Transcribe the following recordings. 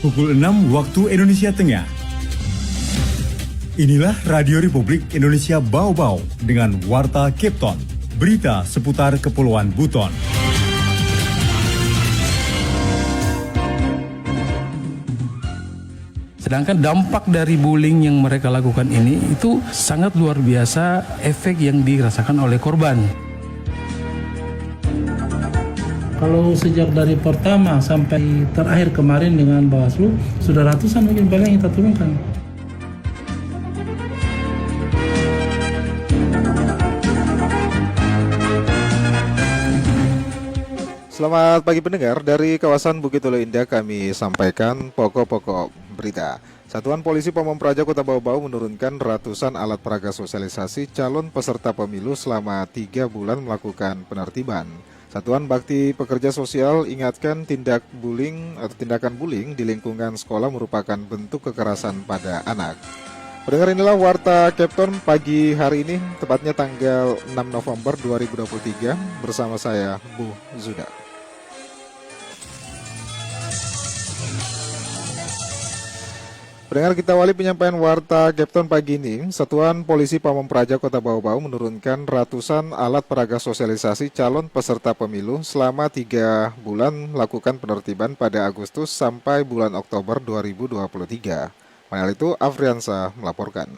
Pukul 6 waktu Indonesia Tengah. Inilah Radio Republik Indonesia Bau-Bau dengan Warta Cape Town. Berita seputar Kepulauan Buton. Sedangkan dampak dari bullying yang mereka lakukan ini itu sangat luar biasa efek yang dirasakan oleh korban. Kalau sejak dari pertama sampai terakhir kemarin dengan Bawaslu, sudah ratusan mungkin bala yang kita turunkan. Selamat pagi pendengar, dari kawasan Bukit Ulu Indah kami sampaikan pokok-pokok berita. Satuan Polisi Pamong Praja Kota Bau-Bau menurunkan ratusan alat peraga sosialisasi calon peserta pemilu selama 3 bulan melakukan penertiban. Satuan Bakti Pekerja Sosial ingatkan tindakan bullying di lingkungan sekolah merupakan bentuk kekerasan pada anak. Pendengar, inilah Warta Cape Town pagi hari ini, tepatnya tanggal 6 November 2023, bersama saya Bu Zuda. Pendengar, kita awali penyampaian Warta Cape Town pagi ini. Satuan Polisi Pamong Praja Kota Bau-Bau menurunkan ratusan alat peraga sosialisasi calon peserta pemilu selama 3 bulan melakukan penertiban pada Agustus sampai bulan Oktober 2023. Panel itu Afriansa melaporkan.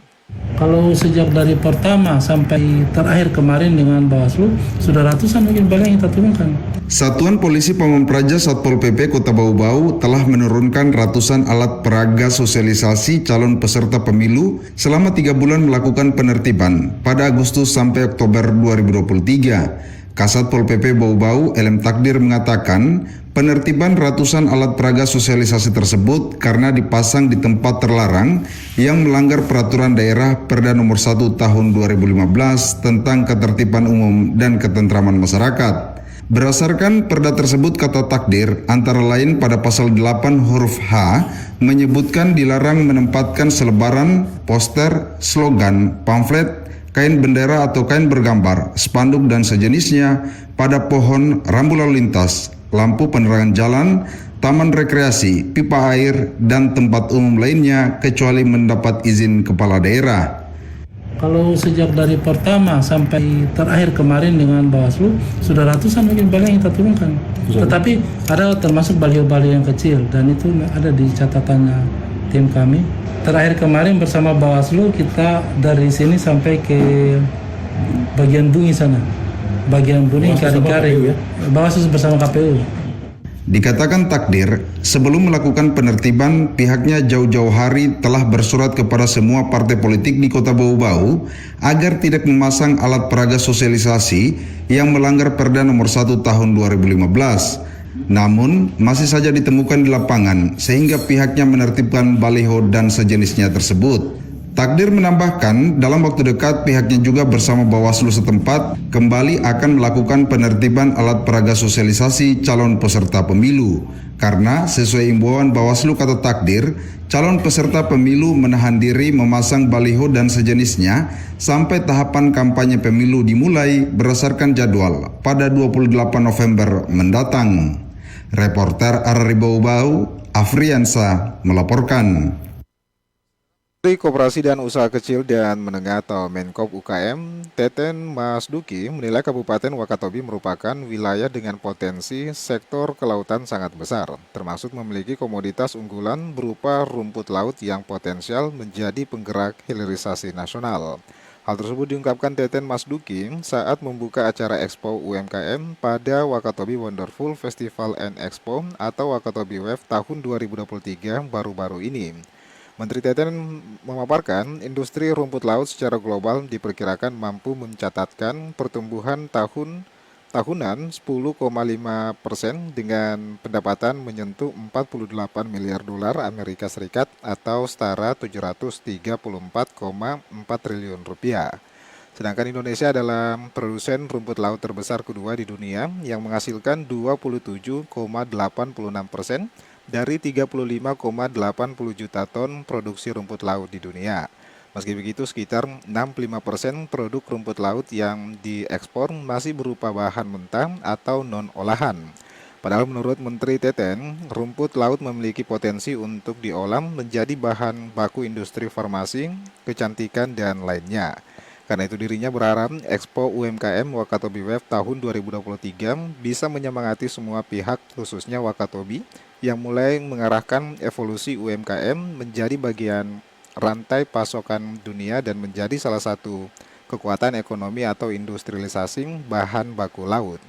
Kalau sejak dari pertama sampai terakhir kemarin dengan Bawaslu, sudah ratusan mungkin bala yang kita turunkan. Satuan Polisi Pamong Praja Satpol PP Kota Bau-Bau telah menurunkan ratusan alat peraga sosialisasi calon peserta pemilu selama 3 bulan melakukan penertiban pada Agustus sampai Oktober 2023. Kasat Pol PP Bau-Bau, LM Takdir, mengatakan penertiban ratusan alat peraga sosialisasi tersebut karena dipasang di tempat terlarang yang melanggar peraturan daerah Perda nomor 1 tahun 2015 tentang ketertiban umum dan ketentraman masyarakat. Berdasarkan perda tersebut, kata Takdir, antara lain pada pasal 8 huruf H menyebutkan dilarang menempatkan selebaran, poster, slogan, pamflet, kain bendera atau kain bergambar, spanduk dan sejenisnya pada pohon, rambu lalu lintas, lampu penerangan jalan, taman rekreasi, pipa air, dan tempat umum lainnya kecuali mendapat izin kepala daerah. Kalau sejak dari pertama sampai terakhir kemarin dengan Bawaslu, sudah ratusan mungkin bala yang kita turunkan. Tetapi ada termasuk baliho-baliho yang kecil, dan itu ada di catatannya tim kami. Terakhir kemarin bersama Bawaslu kita dari sini sampai ke bagian Bungi sana. Bagian Bungi Kari-Kari, Bawaslu bersama KPU. Dikatakan Takdir, sebelum melakukan penertiban, pihaknya jauh-jauh hari telah bersurat kepada semua partai politik di Kota Bau-Bau agar tidak memasang alat peraga sosialisasi yang melanggar Perda nomor 1 tahun 2015. Namun, masih saja ditemukan di lapangan sehingga pihaknya menertibkan baliho dan sejenisnya tersebut. Takdir menambahkan, dalam waktu dekat pihaknya juga bersama Bawaslu setempat kembali akan melakukan penertiban alat peraga sosialisasi calon peserta pemilu. Karena sesuai imbauan Bawaslu, kata Takdir, calon peserta pemilu menahan diri memasang baliho dan sejenisnya sampai tahapan kampanye pemilu dimulai berdasarkan jadwal pada 28 November mendatang. Reporter RRI Bau-Bau, Afriansa melaporkan. Menteri Koperasi dan Usaha Kecil dan Menengah atau Menkop UKM, Teten Mas Duki, menilai Kabupaten Wakatobi merupakan wilayah dengan potensi sektor kelautan sangat besar, termasuk memiliki komoditas unggulan berupa rumput laut yang potensial menjadi penggerak hilirisasi nasional. Hal tersebut diungkapkan Teten Mas Duki saat membuka acara Expo UMKM pada Wakatobi Wonderful Festival and Expo atau Wakatobi Wave tahun 2023 baru-baru ini. Menteri Teten memaparkan industri rumput laut secara global diperkirakan mampu mencatatkan pertumbuhan tahunan 10,5% dengan pendapatan menyentuh 48 miliar dolar Amerika Serikat atau setara 734,4 triliun rupiah. Sedangkan Indonesia adalah produsen rumput laut terbesar kedua di dunia yang menghasilkan 27,86% dari 35,80 juta ton produksi rumput laut di dunia. Meski begitu, sekitar 65% produk rumput laut yang diekspor masih berupa bahan mentah atau non-olahan. Padahal menurut Menteri Teten, rumput laut memiliki potensi untuk diolah menjadi bahan baku industri farmasi, kecantikan, dan lainnya. Karena itu dirinya berharap Expo UMKM Wakatobi Wave tahun 2023 bisa menyemangati semua pihak, khususnya Wakatobi, yang mulai mengarahkan evolusi UMKM menjadi bagian rantai pasokan dunia dan menjadi salah satu kekuatan ekonomi atau industrialisasi bahan baku laut.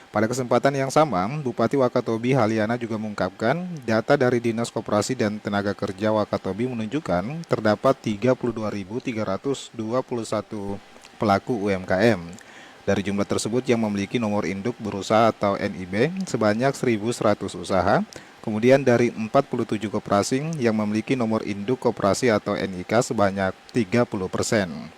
Pada kesempatan yang sama, Bupati Wakatobi Haliana juga mengungkapkan data dari Dinas Koperasi dan Tenaga Kerja Wakatobi menunjukkan terdapat 32.321 pelaku UMKM. Dari jumlah tersebut yang memiliki nomor induk berusaha atau NIB sebanyak 1.100 usaha, kemudian dari 47 koperasi yang memiliki nomor induk koperasi atau NIK sebanyak 30%.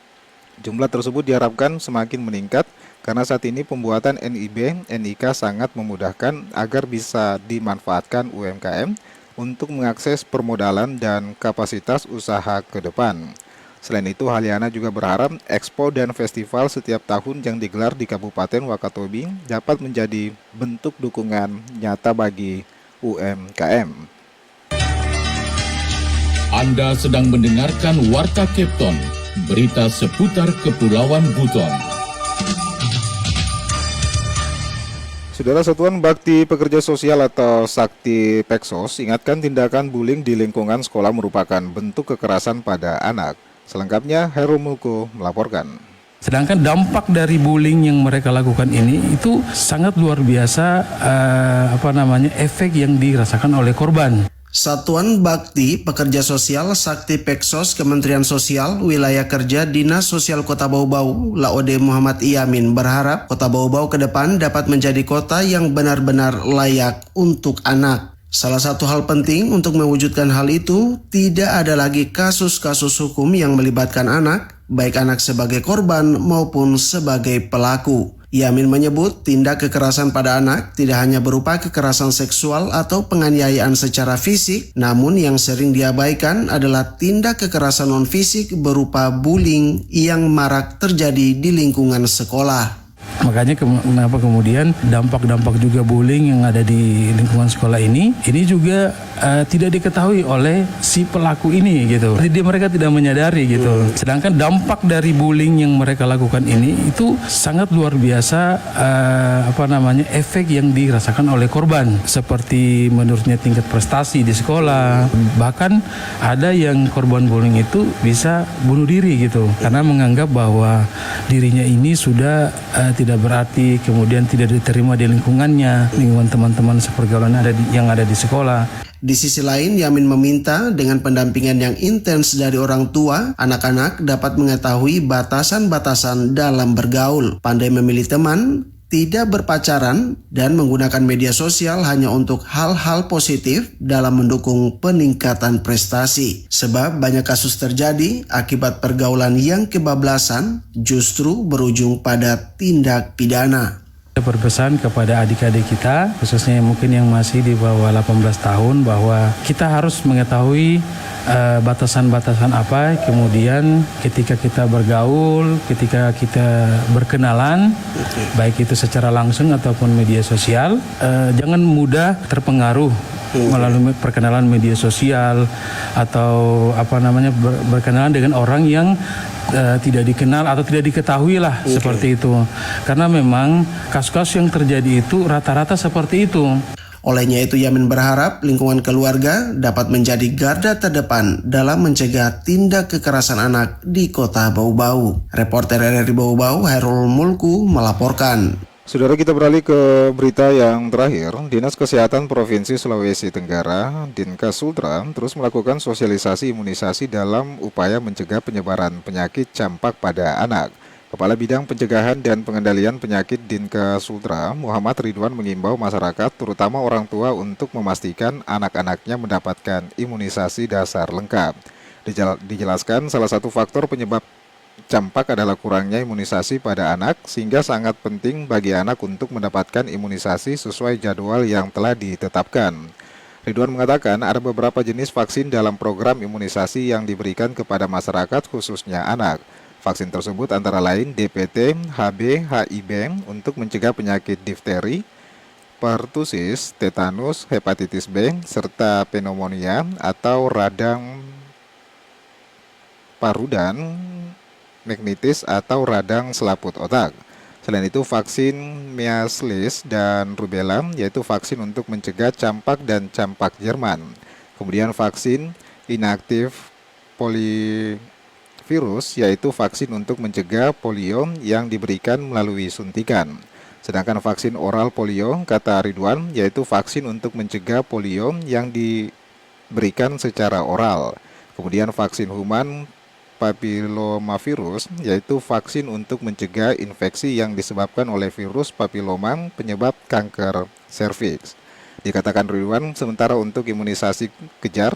Jumlah tersebut diharapkan semakin meningkat karena saat ini pembuatan NIB, NIK sangat memudahkan agar bisa dimanfaatkan UMKM untuk mengakses permodalan dan kapasitas usaha ke depan. Selain itu, Haliana juga berharap expo dan festival setiap tahun yang digelar di Kabupaten Wakatobi dapat menjadi bentuk dukungan nyata bagi UMKM. Anda sedang mendengarkan Warta Kepton, berita seputar Kepulauan Buton. Saudara, Satuan Bakti Pekerja Sosial atau Sakti Peksos ingatkan tindakan bullying di lingkungan sekolah merupakan bentuk kekerasan pada anak. Selengkapnya, Heru Mulko melaporkan. Sedangkan dampak dari bullying yang mereka lakukan ini itu sangat luar biasa, efek yang dirasakan oleh korban. Satuan Bakti Pekerja Sosial Sakti Peksos Kementerian Sosial Wilayah Kerja Dinas Sosial Kota Bau-Bau Laode Muhammad Yamin berharap Kota Bau-Bau ke depan dapat menjadi kota yang benar-benar layak untuk anak. Salah satu hal penting untuk mewujudkan hal itu, tidak ada lagi kasus-kasus hukum yang melibatkan anak, baik anak sebagai korban maupun sebagai pelaku. Yamin menyebut tindak kekerasan pada anak tidak hanya berupa kekerasan seksual atau penganiayaan secara fisik, namun yang sering diabaikan adalah tindak kekerasan non-fisik berupa bullying yang marak terjadi di lingkungan sekolah. Makanya kenapa kemudian dampak-dampak juga bullying yang ada di lingkungan sekolah ini juga tidak diketahui oleh si pelaku ini gitu. Jadi mereka tidak menyadari gitu. Sedangkan dampak dari bullying yang mereka lakukan ini itu sangat luar biasa, efek yang dirasakan oleh korban. Seperti menurutnya tingkat prestasi di sekolah, bahkan ada yang korban bullying itu bisa bunuh diri gitu, karena menganggap bahwa dirinya ini sudah tidak berarti, kemudian tidak diterima di lingkungannya, lingkungan teman-teman sepergaulan yang ada di sekolah. Di sisi lain, Yamin meminta dengan pendampingan yang intens dari orang tua, anak-anak dapat mengetahui batasan-batasan dalam bergaul, pandai memilih teman, tidak berpacaran, dan menggunakan media sosial hanya untuk hal-hal positif dalam mendukung peningkatan prestasi. Sebab banyak kasus terjadi akibat pergaulan yang kebablasan justru berujung pada tindak pidana. Berpesan kepada adik-adik kita, khususnya mungkin yang masih di bawah 18 tahun, bahwa kita harus mengetahui batasan-batasan apa, kemudian ketika kita bergaul, ketika kita berkenalan, baik itu secara langsung ataupun media sosial, jangan mudah terpengaruh melalui perkenalan media sosial atau berkenalan dengan orang yang tidak dikenal atau tidak diketahui lah, seperti itu. Karena memang kasus-kasus yang terjadi itu rata-rata seperti itu. Olehnya itu, Yamin berharap lingkungan keluarga dapat menjadi garda terdepan dalam mencegah tindak kekerasan anak di Kota Bau-Bau. Reporter RRI Bau-Bau, Hairul Mulku melaporkan. Saudara, kita beralih ke berita yang terakhir. Dinas Kesehatan Provinsi Sulawesi Tenggara, Dinkes Sultra, terus melakukan sosialisasi imunisasi dalam upaya mencegah penyebaran penyakit campak pada anak. Kepala Bidang Pencegahan dan Pengendalian Penyakit Dinkes Sultra, Muhammad Ridwan, mengimbau masyarakat, terutama orang tua, untuk memastikan anak-anaknya mendapatkan imunisasi dasar lengkap. Dijelaskan salah satu faktor penyebab campak adalah kurangnya imunisasi pada anak, sehingga sangat penting bagi anak untuk mendapatkan imunisasi sesuai jadwal yang telah ditetapkan. Ridwan mengatakan ada beberapa jenis vaksin dalam program imunisasi yang diberikan kepada masyarakat, khususnya anak. Vaksin tersebut antara lain DPT, HB, HIB untuk mencegah penyakit difteri, pertusis, tetanus, hepatitis B, serta pneumonia atau radang paru dan meningitis atau radang selaput otak. Selain itu, vaksin measles dan rubella, yaitu vaksin untuk mencegah campak dan campak Jerman. Kemudian vaksin inaktif polivirus, yaitu vaksin untuk mencegah polio yang diberikan melalui suntikan. Sedangkan vaksin oral polio, kata Ridwan, yaitu vaksin untuk mencegah polio yang diberikan secara oral. Kemudian vaksin human papillomavirus, yaitu vaksin untuk mencegah infeksi yang disebabkan oleh virus papilloma penyebab kanker serviks. Dikatakan Ridwan, sementara untuk imunisasi kejar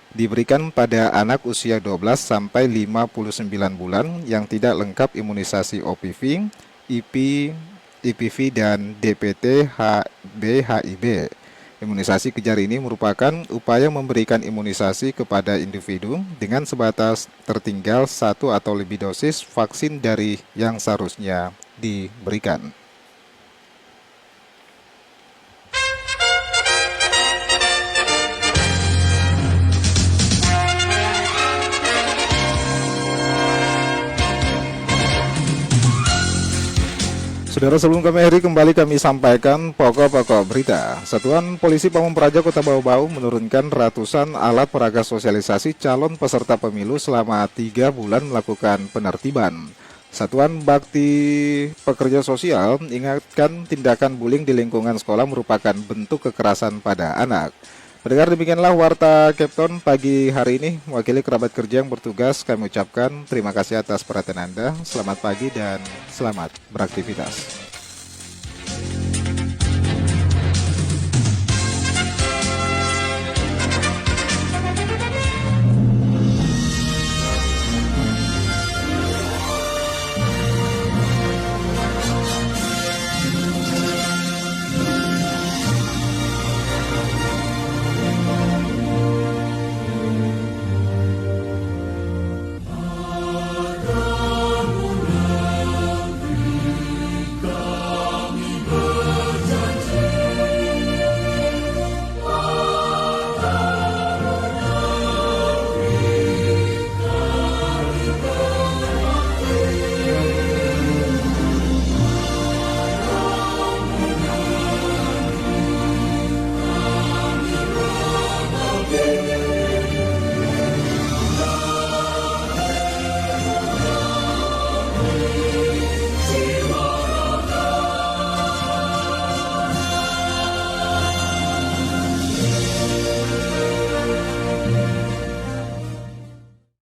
diberikan pada anak usia 12 sampai 59 bulan yang tidak lengkap imunisasi OPV, IPV dan DPT HB/HIV. Imunisasi kejar ini merupakan upaya memberikan imunisasi kepada individu dengan sebatas tertinggal 1 atau lebih dosis vaksin dari yang seharusnya diberikan. Saudara, sebelum kami akhiri, kembali kami sampaikan pokok-pokok berita. Satuan Polisi Pamung Praja Kota Bau-Bau menurunkan ratusan alat peraga sosialisasi calon peserta pemilu selama 3 bulan melakukan penertiban. Satuan Bakti Pekerja Sosial ingatkan tindakan bullying di lingkungan sekolah merupakan bentuk kekerasan pada anak. Mendengar demikianlah Warta Kepton pagi hari ini. Mewakili kerabat kerja yang bertugas, kami ucapkan terima kasih atas perhatian Anda. Selamat pagi dan selamat beraktivitas.